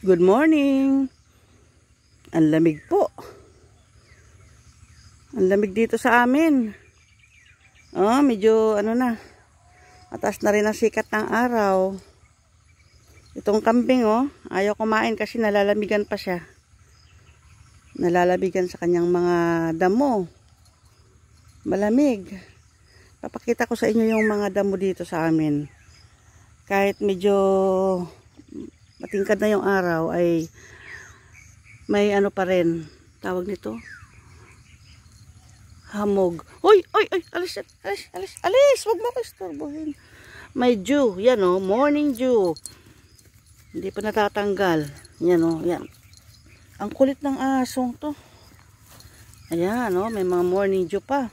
Good morning. Ang lamig po. Ang lamig dito sa amin. Oh, medyo ano na. Mataas na rin ang sikat ng araw. Itong kambing oh, ayaw kumain kasi nalalamigan pa siya. Nalalamigan sa kanyang mga damo. Malamig. Papakita ko sa inyo yung mga damo dito sa amin. Kahit medyo matingkad na yung araw ay may ano pa rin. Tawag nito. Hamog. Uy! Alis! Huwag mo ko istorbohin. May dew. Yan o. Morning dew. Hindi pa natatanggal. Yan o. Yan. Ang kulit ng asong to. Ayan o. May mga morning dew pa.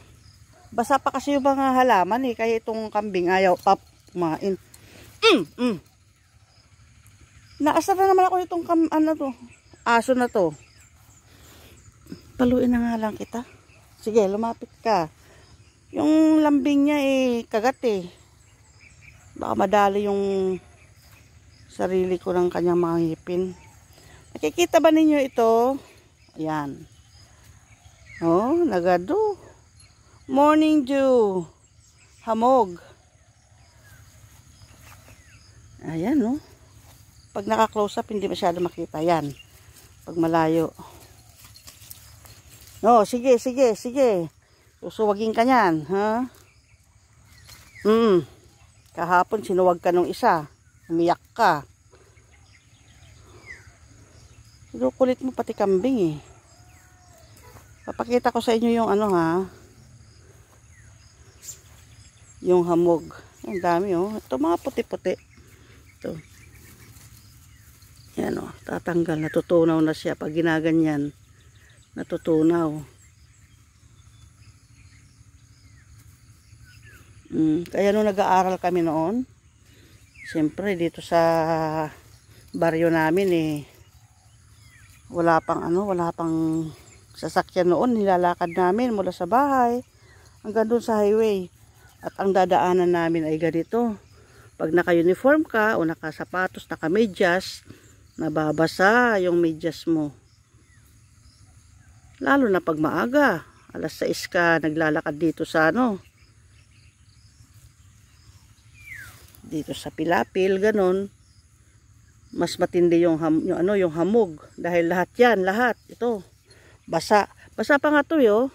Basa pa kasi yung mga halaman eh. Kaya itong kambing ayaw pa kumain. Naasar na naman ako itong aso na to. Paluin na nga lang kita. Sige, lumapit ka. Yung lambing niya eh, kagat eh. Baka madali yung sarili ko ng kanyang mga ngipin. Nakikita ba ninyo ito? Ayan. Oh, nagado. Morning dew. Hamog. Ayan oh. Pag naka-close up, hindi masyado makita. Yan. Pag malayo. No, sige. Susuwagin ka niyan, ha? Kahapon, sinuwag ka nung isa. Umiyak ka. Pero kulit mo pati kambing, eh. Papakita ko sa inyo yung ano, ha? Yung hamog. Ang dami, oh. Ito, mga puti-puti. Ito. Yan o, tatanggal, natutunaw na siya pag ginaganyan. Natutunaw. Kaya nung nag-aaral kami noon, siyempre dito sa baryo namin eh, wala pang sasakyan noon, nilalakad namin mula sa bahay hanggang doon sa highway. At ang dadaanan namin ay ganito. Pag naka-uniform ka o naka-sapatos, naka-medyas, nababasa yung medyas mo. Lalo na pag maaga. Alas 6 ka naglalakad dito sa dito sa Pilapil, ganon. Mas matindi yung hamog. Dahil lahat yan, ito. Basa. Basa pa nga to yo.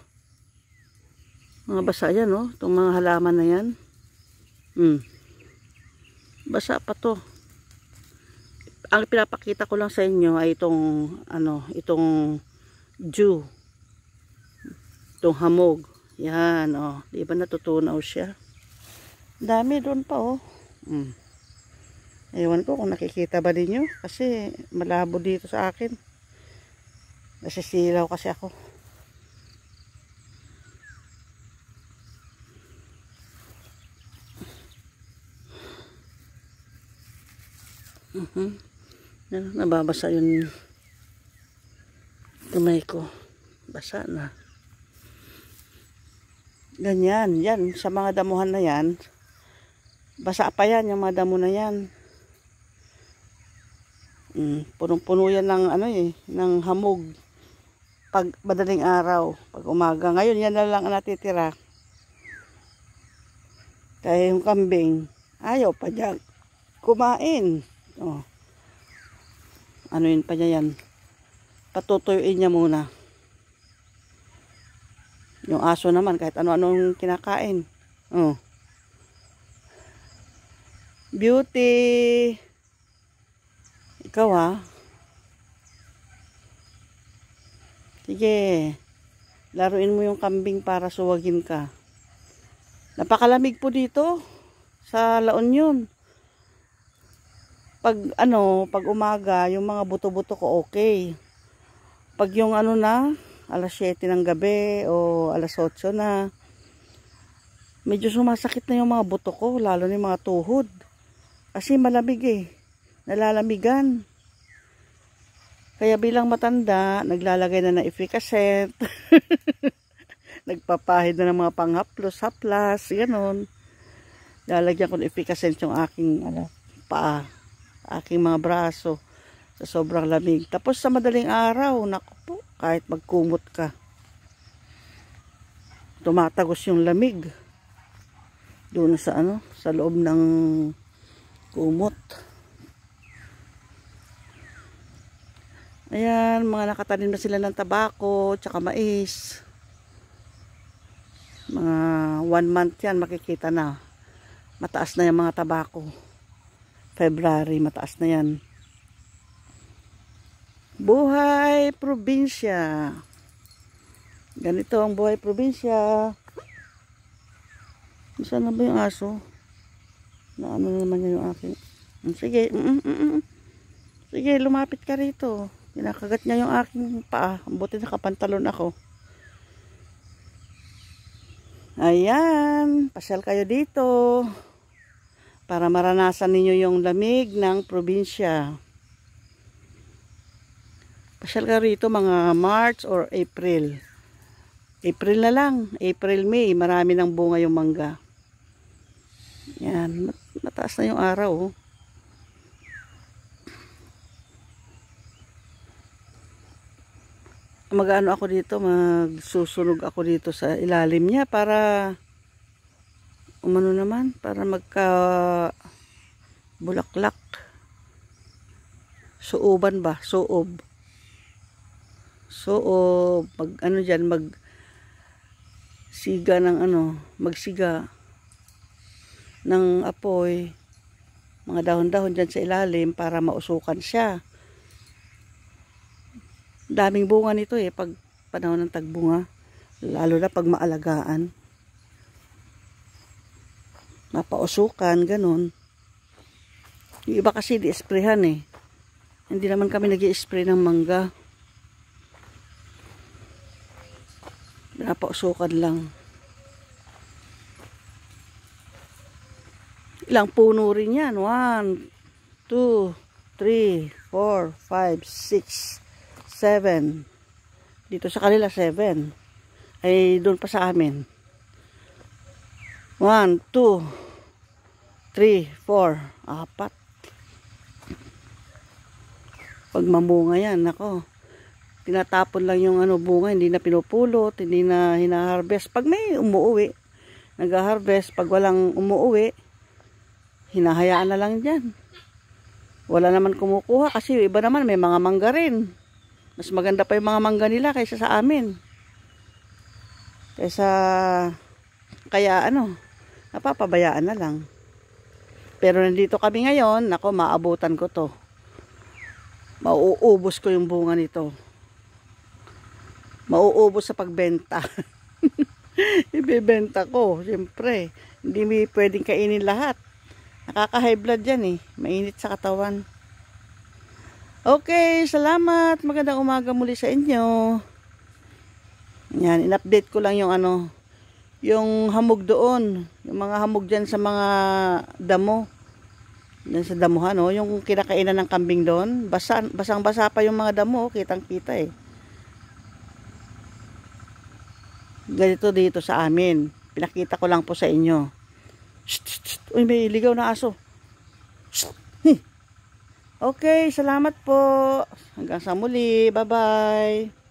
Mga basa yan oh. Itong mga halaman na yan. Basa pa to. Ang pinapakita ko lang sa inyo ay itong dew. Itong hamog. Yan, oh. Di ba natutunaw siya? Dami doon pa, oh. Ewan ko kung nakikita ba ninyo. Kasi malabo dito sa akin. Nasisilaw kasi ako. Nababasa yung kamay ko. Basa na. Ganyan. Yan. Sa mga damuhan na yan. Basa pa yan. Yung mga damo na yan. Punong-puno yan ng ng hamog. Pag madaling araw. Pag umaga. Ngayon yan na lang ang natitira. Kaya yung kambing ayaw pa dyan kumain. Oh. Ano yun pa niya yan? Patutuyuin niya muna. Yung aso naman, kahit ano-anong kinakain. Oh. Beauty! Ikaw ah. Sige. Laruin mo yung kambing para suwagin ka. Napakalamig po dito. Sa La Union. Pag umaga, yung mga buto-buto ko okay. Pag yung alas 7 ng gabi o alas 8 na, medyo sumasakit na yung mga buto ko, lalo na yung mga tuhod. Kasi malamig eh. Nalalamigan. Kaya bilang matanda, naglalagay na ng efficacent. Nagpapahid na ng mga panghaplos-haplas, ganon. Lalagyan ko ng efficacent yung aking paa. aking mga braso. Sa sobrang lamig. Tapos sa madaling araw, naku po, kahit magkumot ka, tumatagos yung lamig. Doon sa sa loob ng kumot. Ayan, mga nakatanim na sila ng tabako, tsaka mais. Mga 1 month yan, makikita na. Mataas na yung mga tabako. February, mataas na yan. Buhay probinsya. Ganito ang buhay probinsya. Saan na ba yung aso? Na ano naman yun yung aking. Sige. Sige, lumapit ka rito. Kinakagat niya yung aking paa. Buti nakapantalon ako. Ayan. Pasyal kayo dito. Para maranasan ninyo yung lamig ng probinsya. Pasyal ka rito mga March or April. April na lang. April, May. Marami ng bunga yung mangga. Yan. Mataas na yung araw. Mag-ano ako dito. Magsusunog ako dito sa ilalim niya para umano naman. Para magka bulaklak. Suuban ba? Suob. Suob. Mag ano dyan. Siga ng magsiga ng apoy, mga dahon-dahon dyan sa ilalim para mausukan siya. Daming bunga nito pag panahon ng tagbunga, lalo na pag maalagaan. Mapausukan, ganun. Yung iba kasi di-sprayhan Hindi naman kami nag-i-spray ng mangga. Napausukan lang. Ilang puno rin yan. 1, 2, 3, 4, 5, 6, 7. Dito sa kanila 7. Ay doon pa sa amin. 1, 2, 3, 4, 4. Pag mamunga yan, nako. Tinatapon lang yung bunga, hindi na pinupulot, hindi na hinaharvest. Pag may umuuwi, nag-harvest. Pag walang umuuwi, hinahayaan na lang dyan. Wala naman kumukuha kasi iba naman may mga mangga rin. Mas maganda pa yung mga mangga nila kaysa sa amin. Kaya napapabayaan na lang. Pero nandito kami ngayon, nako, maabutan ko to. Mauubos ko yung bunga nito. Mauubos sa pagbenta. Ibebenta ko, siyempre. Hindi pwedeng kainin lahat. Nakaka-high blood yan Mainit sa katawan. Okay, salamat. Magandang umaga muli sa inyo. Yan, in-update ko lang yung yung hamog doon. Yung mga hamog dyan sa mga damo. Dyan sa damuhan, yung kinakainan ng kambing doon. Basang-basa pa yung mga damo, kitang-kita Ganito dito sa amin. Pinakita ko lang po sa inyo. Uy, may ligaw na aso. Okay, salamat po. Hanggang sa muli. Bye-bye.